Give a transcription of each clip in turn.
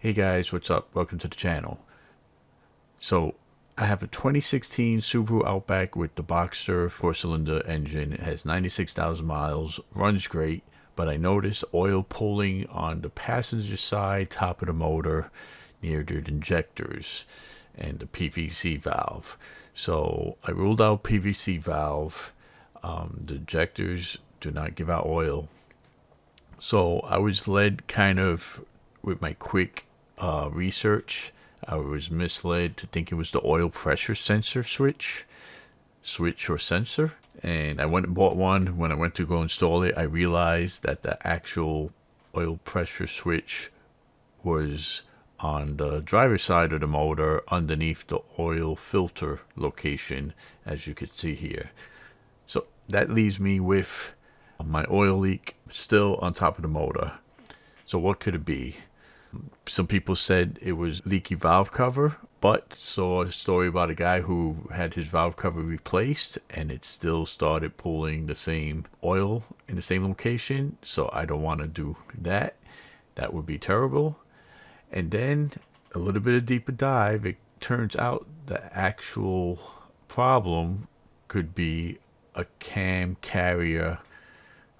Hey guys, what's up? Welcome to the channel. So I have a 2016 Subaru Outback with the Boxster 4-cylinder engine. It has 96,000 miles, runs great, but I noticed oil pulling on the passenger side top of the motor near the injectors and the PVC valve. So I ruled out PVC valve. The injectors do not give out oil. So I was led kind of with my quick research. I was misled to think it was the oil pressure sensor switch or sensor. And I went and bought one. When I went to go install it, I realized that the actual oil pressure switch was on the driver's side of the motor underneath the oil filter location, as you can see here. So that leaves me with my oil leak still on top of the motor. So what could it be? Some people said it was leaky valve cover, but saw a story about a guy who had his valve cover replaced and it still started pulling the same oil in the same location. So I don't want to do that. That would be terrible. And then a little bit of deeper dive, it turns out the actual problem could be a cam carrier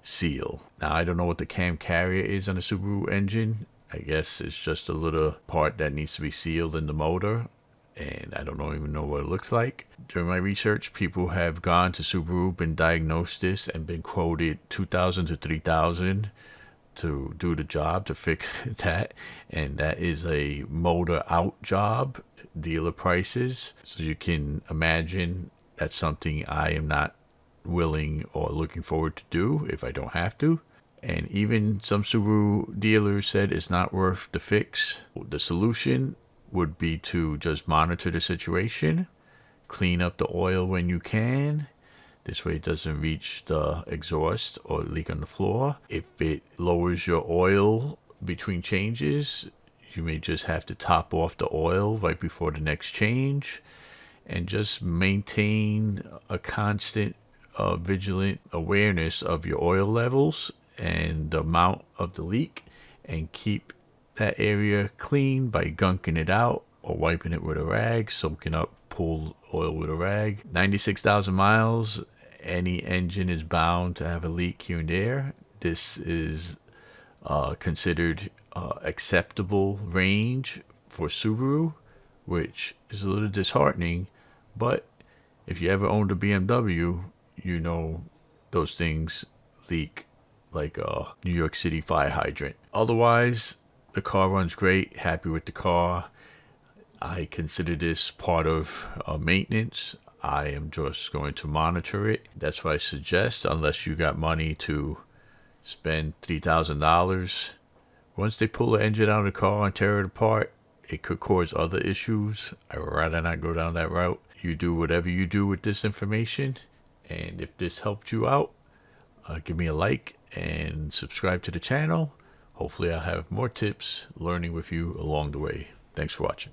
seal. Now I don't know what the cam carrier is on a Subaru engine. I guess it's just a little part that needs to be sealed in the motor, and I don't even know what it looks like. During my research, people have gone to Subaru, been diagnosed this, and been quoted $2,000 to $3,000 to do the job, to fix that, and that is a motor out job, dealer prices. So you can imagine that's something I am not willing or looking forward to do if I don't have to. And even some Subaru dealers said it's not worth the fix. The solution would be to just monitor the situation, clean up the oil when you can. This way it doesn't reach the exhaust or leak on the floor. If it lowers your oil between changes, you may just have to top off the oil right before the next change, and just maintain a constant vigilant awareness of your oil levels and the amount of the leak, and keep that area clean by gunking it out or wiping it with a rag, soaking up pulled oil with a rag. 96,000 miles, any engine is bound to have a leak here and there. This is considered acceptable range for Subaru, which is a little disheartening, but if you ever owned a BMW, you know those things leak like a New York City fire hydrant. Otherwise, the car runs great. Happy with the car. I consider this part of maintenance. I am just going to monitor it. That's what I suggest, unless you got money to spend $3,000. Once they pull the engine out of the car and tear it apart, it could cause other issues. I would rather not go down that route. You do whatever you do with this information. And if this helped you out, give me a like and subscribe to the channel. Hopefully I'll have more tips learning with you along the way. Thanks for watching.